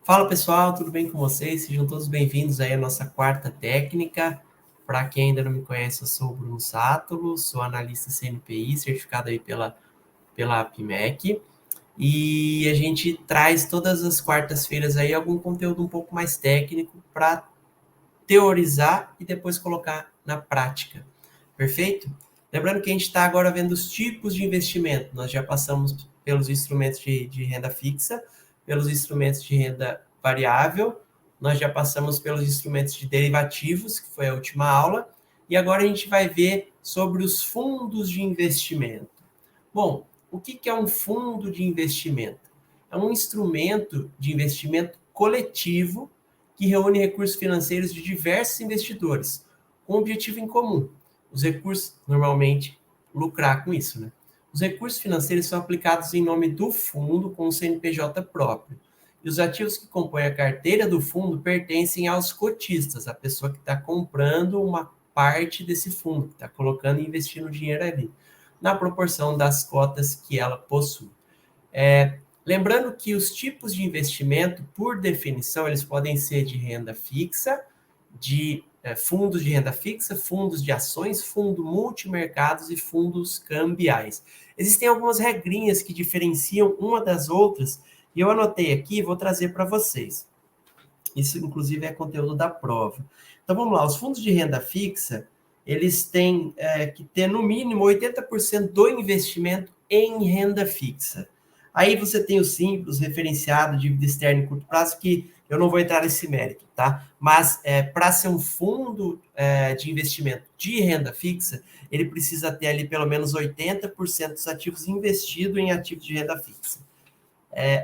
Fala pessoal, tudo bem com vocês? Sejam todos bem-vindos aí à nossa quarta técnica. Para quem ainda não me conhece, eu sou o Bruno Sátulo, sou analista CNPI, certificado aí pela APMEC. E a gente traz todas as quartas-feiras aí algum conteúdo um pouco mais técnico para teorizar e depois colocar na prática. Perfeito? Lembrando que a gente está agora vendo os tipos de investimento. Nós já passamos pelos instrumentos de renda fixa, pelos instrumentos de renda variável, nós já passamos pelos instrumentos de derivativos, que foi a última aula, e agora a gente vai ver sobre os fundos de investimento. Bom, o que é um fundo de investimento? É um instrumento de investimento coletivo que reúne recursos financeiros de diversos investidores, com um objetivo em comum. Os recursos, normalmente, lucrar com isso, né? Os recursos financeiros são aplicados em nome do fundo com o CNPJ próprio. E os ativos que compõem a carteira do fundo pertencem aos cotistas, a pessoa que está comprando uma parte desse fundo, que está colocando e investindo dinheiro ali, na proporção das cotas que ela possui. Lembrando que os tipos de investimento, por definição, eles podem ser de renda fixa, de fundos de renda fixa, fundos de ações, fundo multimercados e fundos cambiais. Existem algumas regrinhas que diferenciam uma das outras, e eu anotei aqui e vou trazer para vocês. Isso, inclusive, é conteúdo da prova. Então, vamos lá. Os fundos de renda fixa, eles têm que ter, no mínimo, 80% do investimento em renda fixa. Aí você tem o simples, referenciado, dívida externa em curto prazo, que eu não vou entrar nesse mérito, tá? Mas, para ser um fundo de investimento de renda fixa, ele precisa ter ali pelo menos 80% dos ativos investidos em ativos de renda fixa.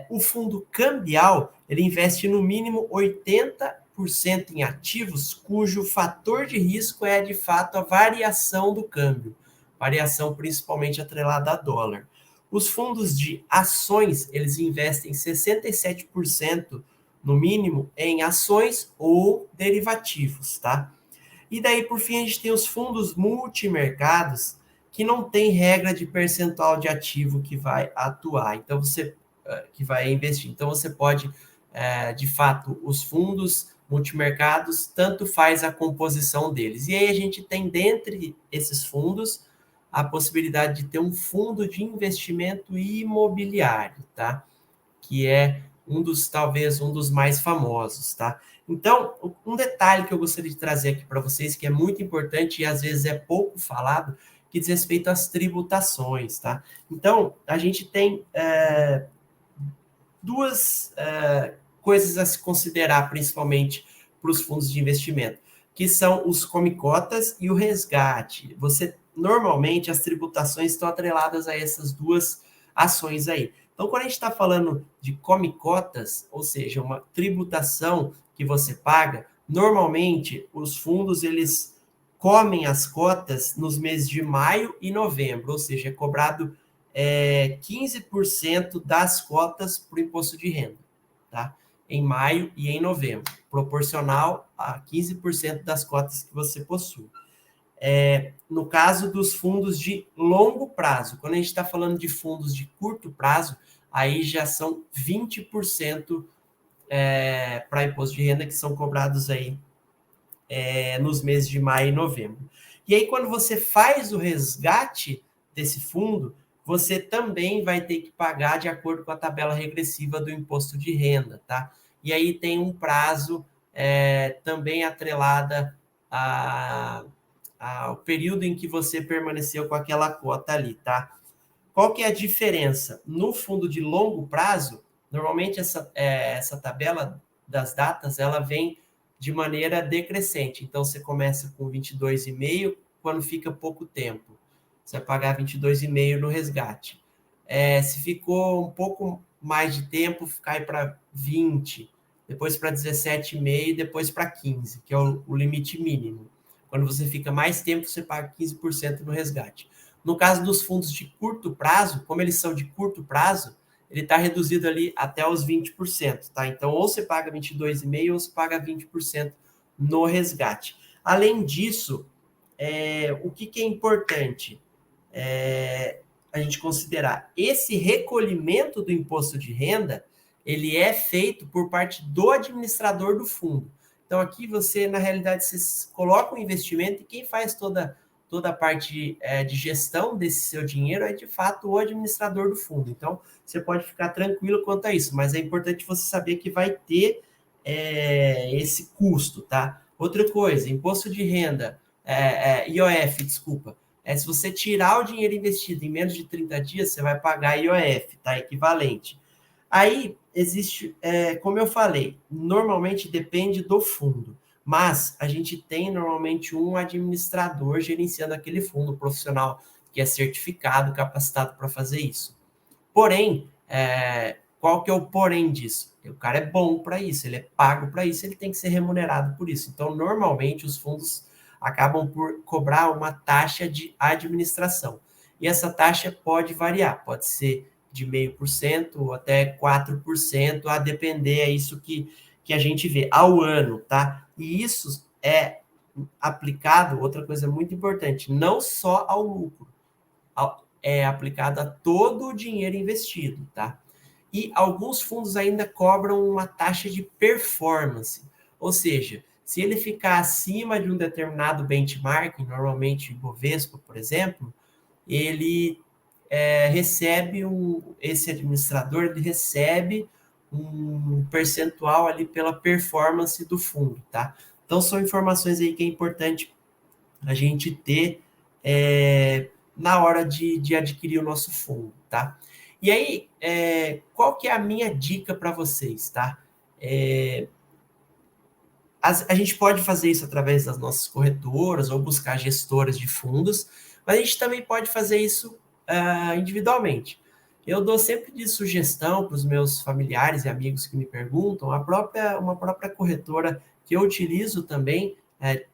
O fundo cambial, ele investe no mínimo 80% em ativos cujo fator de risco é, de fato, a variação do câmbio, variação principalmente atrelada a dólar. Os fundos de ações, eles investem 67% no mínimo em ações ou derivativos, tá? E daí, por fim, a gente tem os fundos multimercados, que não tem regra de percentual de ativo que vai atuar. Então, você que vai investir. Então, você pode, de fato, os fundos multimercados, tanto faz a composição deles. E aí a gente tem, dentre esses fundos, a possibilidade de ter um fundo de investimento imobiliário, tá? Que é talvez um dos mais famosos, tá? Então, um detalhe que eu gostaria de trazer aqui para vocês, que é muito importante e às vezes é pouco falado, que diz respeito às tributações, tá? Então, a gente tem duas coisas a se considerar, principalmente para os fundos de investimento, que são os come-cotas e o resgate. Normalmente, as tributações estão atreladas a essas duas ações aí. Então, quando a gente está falando de come-cotas, ou seja, uma tributação que você paga, normalmente os fundos eles comem as cotas nos meses de maio e novembro, ou seja, é cobrado 15% das cotas para o imposto de renda, tá? Em maio e em novembro, proporcional a 15% das cotas que você possui. No caso dos fundos de longo prazo, quando a gente está falando de fundos de curto prazo, aí já são 20% para imposto de renda que são cobrados aí nos meses de maio e novembro. E aí, quando você faz o resgate desse fundo, você também vai ter que pagar de acordo com a tabela regressiva do imposto de renda, tá? E aí tem um prazo também atrelada ao período em que você permaneceu com aquela cota ali, tá? Qual que é a diferença? No fundo de longo prazo, normalmente essa tabela das datas, ela vem de maneira decrescente. Então, você começa com 22,5 quando fica pouco tempo. Você vai pagar 22,5 no resgate. Se ficou um pouco mais de tempo, cai para 20, depois para 17,5, depois para 15, que é o limite mínimo. Quando você fica mais tempo, você paga 15% no resgate. No caso dos fundos de curto prazo, como eles são de curto prazo, ele está reduzido ali até os 20%, tá? Então, ou você paga 22,5% ou você paga 20% no resgate. Além disso, o que é importante a gente considerar? Esse recolhimento do imposto de renda, ele é feito por parte do administrador do fundo. Então, aqui você, na realidade, você coloca um investimento e quem faz toda a parte de gestão desse seu dinheiro é, de fato, o administrador do fundo. Então, você pode ficar tranquilo quanto a isso, mas é importante você saber que vai ter esse custo, tá? Outra coisa, imposto de renda, IOF, desculpa. Se você tirar o dinheiro investido em menos de 30 dias, você vai pagar IOF, tá? Equivalente. Aí existe, como eu falei, normalmente depende do fundo, mas a gente tem normalmente um administrador gerenciando aquele fundo profissional que é certificado, capacitado para fazer isso. Porém, qual que é o porém disso? O cara é bom para isso, ele é pago para isso, ele tem que ser remunerado por isso. Então, normalmente, os fundos acabam por cobrar uma taxa de administração. E essa taxa pode variar, pode ser de 0,5% até 4%, a depender, é isso que a gente vê, ao ano, tá? E isso é aplicado, outra coisa muito importante, não só ao lucro, é aplicado a todo o dinheiro investido, tá? E alguns fundos ainda cobram uma taxa de performance, ou seja, se ele ficar acima de um determinado benchmark, normalmente Bovespa, por exemplo, ele recebe esse administrador ele recebe um percentual ali pela performance do fundo, tá? Então são informações aí que é importante a gente ter na hora de adquirir o nosso fundo, tá? E aí, qual que é a minha dica para vocês, tá? A gente pode fazer isso através das nossas corretoras ou buscar gestoras de fundos, mas a gente também pode fazer isso individualmente. Eu dou sempre de sugestão para os meus familiares e amigos que me perguntam uma própria corretora que eu utilizo também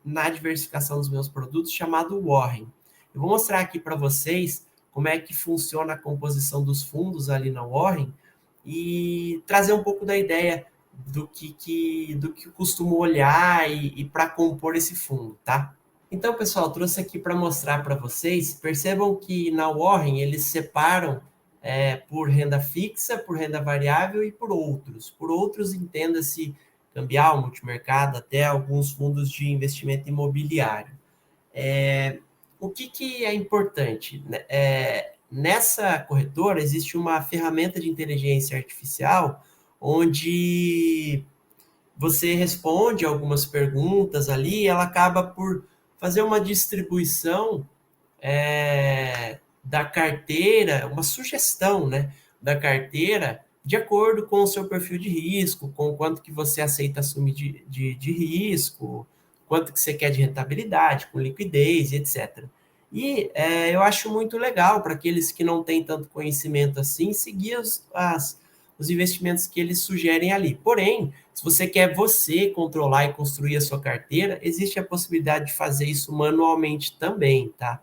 na diversificação dos meus produtos, chamado Warren. Eu vou mostrar aqui para vocês como é que funciona a composição dos fundos ali na Warren e trazer um pouco da ideia do que eu costumo olhar e para compor esse fundo, tá? Então, pessoal, trouxe aqui para mostrar para vocês. Percebam que na Warren eles separam por renda fixa, por renda variável e por outros. Por outros, entenda-se cambial, multimercado, até alguns fundos de investimento imobiliário. O que é importante? Nessa corretora existe uma ferramenta de inteligência artificial onde você responde algumas perguntas ali e ela acaba por fazer uma distribuição da carteira, uma sugestão, né, da carteira de acordo com o seu perfil de risco, com quanto que você aceita assumir de risco, quanto que você quer de rentabilidade, com liquidez, etc. E eu acho muito legal para aqueles que não têm tanto conhecimento assim, seguir os investimentos que eles sugerem ali. Porém, se você quer controlar e construir a sua carteira, existe a possibilidade de fazer isso manualmente também, tá?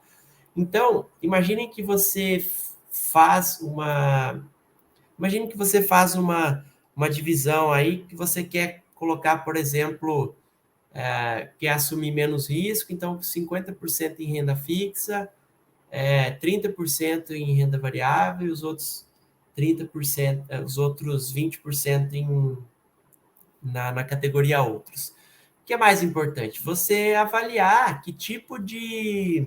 Então, imagine que você faz uma divisão aí que você quer colocar, por exemplo, quer assumir menos risco, então 50% em renda fixa, 30% em renda variável e os outros 30%, os outros 20% na categoria outros. O que é mais importante? Você avaliar que tipo de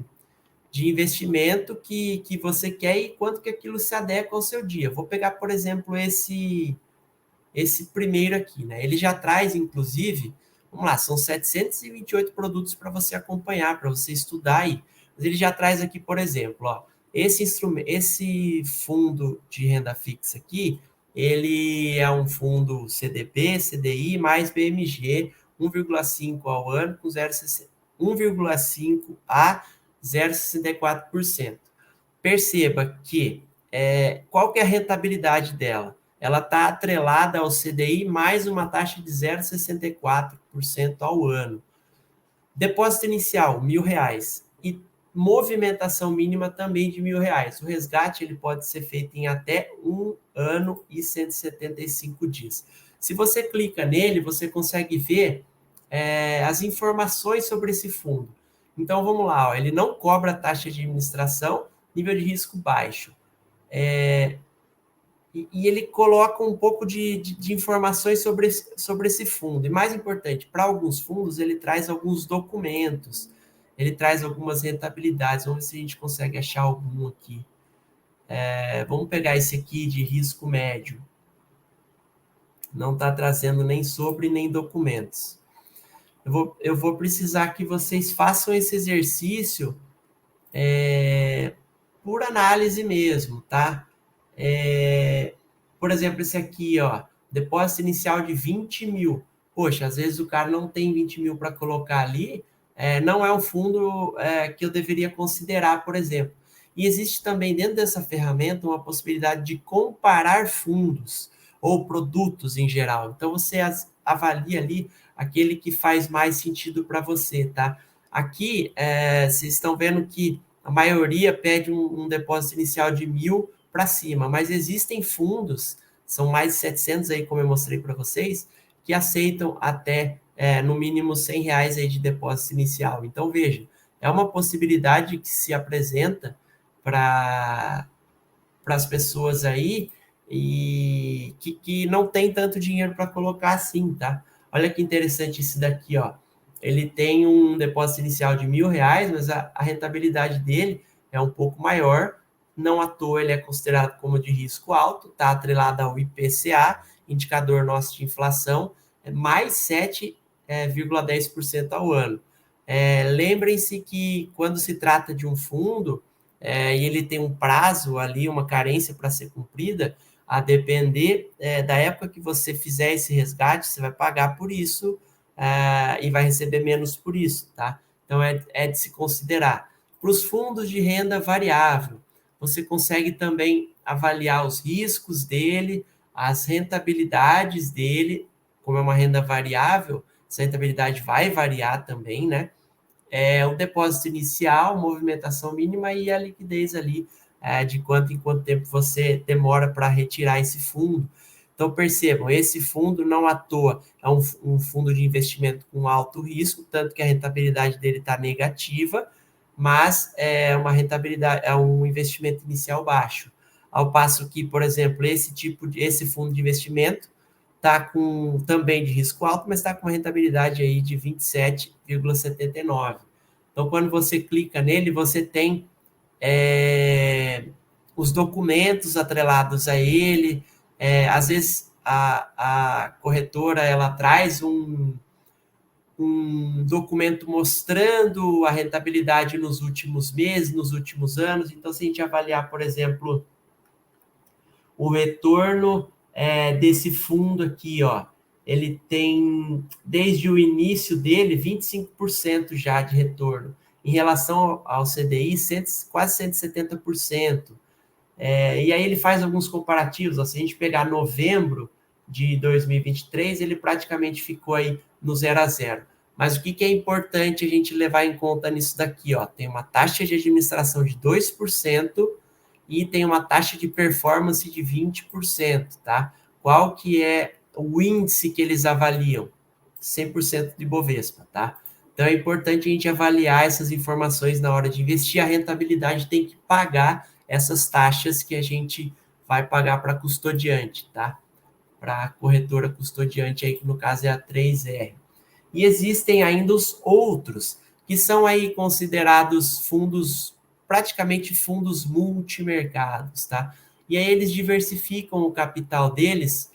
investimento que você quer e quanto que aquilo se adequa ao seu dia. Vou pegar, por exemplo, esse primeiro aqui, né? Ele já traz, inclusive, vamos lá, são 728 produtos para você acompanhar, para você estudar aí. Mas ele já traz aqui, por exemplo, ó, esse fundo de renda fixa aqui, ele é um fundo CDB, CDI mais BMG, 1,5 ao ano, com 1,5 a 0,64%. Perceba que qual que é a rentabilidade dela? Ela está atrelada ao CDI mais uma taxa de 0,64% ao ano. Depósito inicial, R$ 1.000. E movimentação mínima também de R$ 1.000. O resgate ele pode ser feito em até 1 ano e 175 dias. Se você clica nele, você consegue ver as informações sobre esse fundo. Então, vamos lá. Ó, ele não cobra taxa de administração, nível de risco baixo. e ele coloca um pouco de informações sobre esse fundo. E mais importante, para alguns fundos, ele traz alguns documentos, ele traz algumas rentabilidades. Vamos ver se a gente consegue achar algum aqui. Vamos pegar esse aqui de risco médio. Não está trazendo nem sobre, nem documentos. Eu vou precisar que vocês façam esse exercício por análise mesmo, tá? Por exemplo, esse aqui, ó, depósito inicial de 20 mil. Poxa, às vezes o cara não tem 20 mil para colocar ali, não é um fundo que eu deveria considerar, por exemplo. E existe também dentro dessa ferramenta uma possibilidade de comparar fundos ou produtos em geral. Então você avalia ali aquele que faz mais sentido para você, tá? Aqui, vocês estão vendo que a maioria pede um depósito inicial de 1.000 para cima, mas existem fundos, são mais de 700 aí, como eu mostrei para vocês, que aceitam até, no mínimo, R$ 100 aí de depósito inicial. Então, veja, é uma possibilidade que se apresenta para as pessoas aí e que não tem tanto dinheiro para colocar assim, tá? Olha que interessante esse daqui, ó. Ele tem um depósito inicial de R$ 1.000, mas a rentabilidade dele é um pouco maior. Não à toa ele é considerado como de risco alto, está atrelado ao IPCA, indicador nosso de inflação, mais 7,10% ao ano. Lembrem-se que quando se trata de um fundo, e ele tem um prazo ali, uma carência para ser cumprida, a depender da época que você fizer esse resgate, você vai pagar por isso e vai receber menos por isso, tá? Então, é de se considerar. Para os fundos de renda variável, você consegue também avaliar os riscos dele, as rentabilidades dele, como é uma renda variável, essa rentabilidade vai variar também, né? O depósito inicial, movimentação mínima e a liquidez ali, de quanto em quanto tempo você demora para retirar esse fundo. Então, percebam, esse fundo não à toa é um fundo de investimento com alto risco, tanto que a rentabilidade dele está negativa, mas é uma rentabilidade, é um investimento inicial baixo. Ao passo que, por exemplo, esse fundo de investimento está com também de risco alto, mas está com uma rentabilidade aí de 27,79. Então, quando você clica nele, você tem os documentos atrelados a ele. Às vezes a corretora ela traz um documento mostrando a rentabilidade nos últimos meses, nos últimos anos. Então, se a gente avaliar, por exemplo, o retorno desse fundo aqui, ó, ele tem, desde o início dele, 25% já de retorno. Em relação ao CDI, quase 170%. E aí ele faz alguns comparativos. Ó, se a gente pegar novembro de 2023, ele praticamente ficou aí no 0 a 0. Mas o que é importante a gente levar em conta nisso daqui? Ó, tem uma taxa de administração de 2%, e tem uma taxa de performance de 20%, tá? Qual que é o índice que eles avaliam? 100% de Bovespa, tá? Então, é importante a gente avaliar essas informações na hora de investir. A rentabilidade tem que pagar essas taxas que a gente vai pagar para custodiante, tá? Para a corretora custodiante, aí, que no caso é a 3R. E existem ainda os outros, que são aí considerados fundos, praticamente fundos multimercados, tá? E aí eles diversificam o capital deles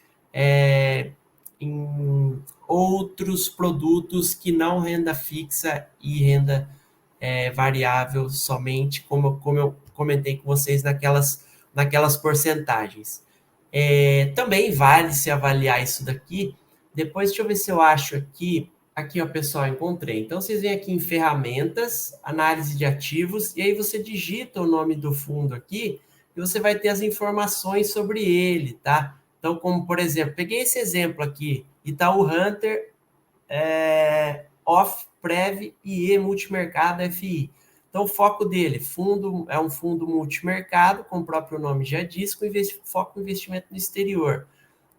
em outros produtos que não renda fixa e renda variável somente, como eu comentei com vocês naquelas porcentagens. Também vale se avaliar isso daqui. Depois, deixa eu ver se eu acho aqui. Aqui, ó, pessoal, encontrei. Então, vocês vêm aqui em ferramentas, análise de ativos, e aí você digita o nome do fundo aqui, e você vai ter as informações sobre ele, tá? Então, como, por exemplo, peguei esse exemplo aqui, Itaú Hunter, Off, Prev, IE, Multimercado, FI. Então, o foco dele, é um fundo multimercado, como o próprio nome já diz, com foco em investimento no exterior.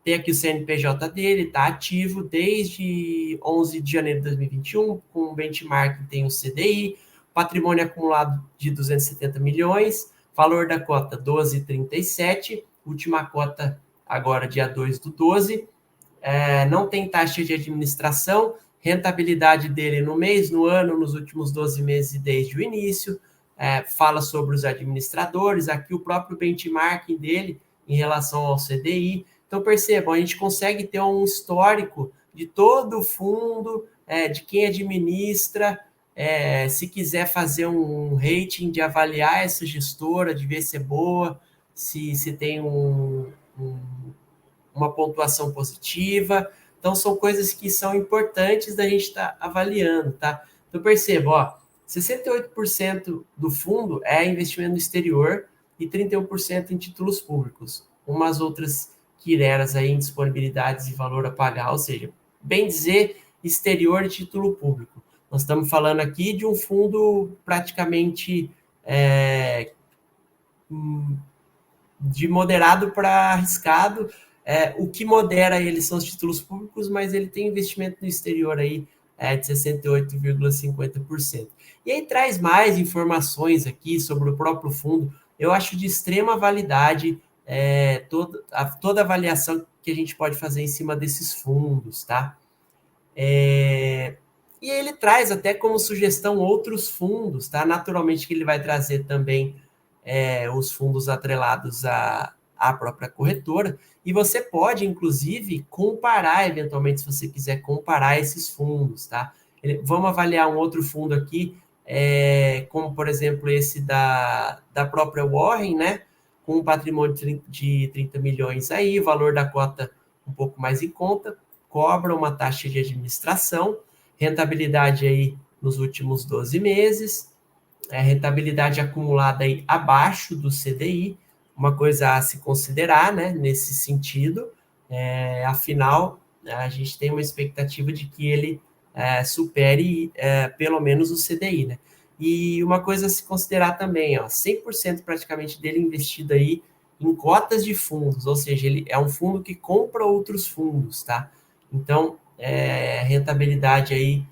Tem aqui o CNPJ dele, está ativo desde 11 de janeiro de 2021, com o benchmark tem o CDI, patrimônio acumulado de 270 milhões, valor da cota 12,37, última cota agora, dia 2/12, não tem taxa de administração, rentabilidade dele no mês, no ano, nos últimos 12 meses desde o início, fala sobre os administradores, aqui o próprio benchmarking dele em relação ao CDI. Então, percebam, a gente consegue ter um histórico de todo o fundo, de quem administra, se quiser fazer um rating de avaliar essa gestora, de ver se é boa, se tem uma pontuação positiva. Então, são coisas que são importantes da gente estar avaliando, tá? Então, perceba, ó, 68% do fundo é investimento no exterior e 31% em títulos públicos. Umas outras quireras aí em disponibilidades e valor a pagar, ou seja, bem dizer, exterior e título público. Nós estamos falando aqui de um fundo praticamente de moderado para arriscado. O que modera ele são os títulos públicos, mas ele tem investimento no exterior aí de 68,50%. E aí traz mais informações aqui sobre o próprio fundo. Eu acho de extrema validade toda a avaliação que a gente pode fazer em cima desses fundos, tá? E ele traz até como sugestão outros fundos, tá? Naturalmente que ele vai trazer também os fundos atrelados à própria corretora, e você pode, inclusive, comparar, eventualmente, se você quiser comparar esses fundos, tá? Vamos avaliar um outro fundo aqui, como, por exemplo, esse da própria Warren, né? Com um patrimônio de 30 milhões aí, o valor da cota um pouco mais em conta, cobra uma taxa de administração, rentabilidade aí nos últimos 12 meses, rentabilidade acumulada aí abaixo do CDI, uma coisa a se considerar, né, nesse sentido. Afinal, a gente tem uma expectativa de que ele supere pelo menos o CDI, né? E uma coisa a se considerar também, ó, 100% praticamente dele investido aí em cotas de fundos, ou seja, ele é um fundo que compra outros fundos, tá? Então, rentabilidade aí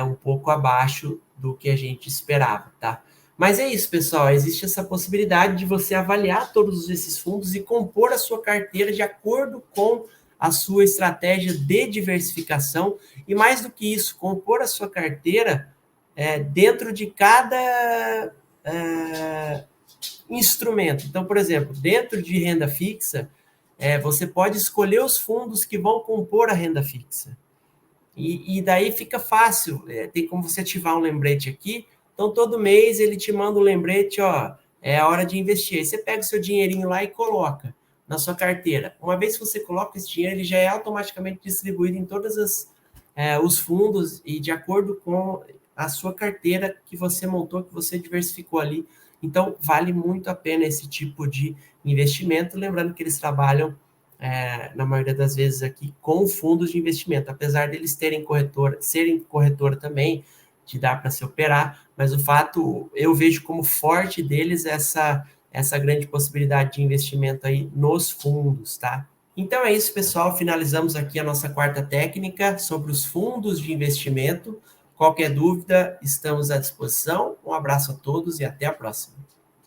um pouco abaixo do que a gente esperava, tá? Mas é isso, pessoal, existe essa possibilidade de você avaliar todos esses fundos e compor a sua carteira de acordo com a sua estratégia de diversificação e, mais do que isso, compor a sua carteira dentro de cada instrumento. Então, por exemplo, dentro de renda fixa, você pode escolher os fundos que vão compor a renda fixa. E daí fica fácil, tem como você ativar um lembrete aqui. Então, todo mês ele te manda um lembrete, ó, é a hora de investir. Aí você pega o seu dinheirinho lá e coloca na sua carteira. Uma vez que você coloca esse dinheiro, ele já é automaticamente distribuído em todos os fundos e de acordo com a sua carteira que você montou, que você diversificou ali. Então, vale muito a pena esse tipo de investimento. Lembrando que eles trabalham na maioria das vezes aqui, com fundos de investimento, apesar deles serem corretora também, de dar para se operar, mas o fato, eu vejo como forte deles essa grande possibilidade de investimento aí nos fundos, tá? Então é isso, pessoal, finalizamos aqui a nossa quarta técnica sobre os fundos de investimento. Qualquer dúvida, estamos à disposição. Um abraço a todos e até a próxima.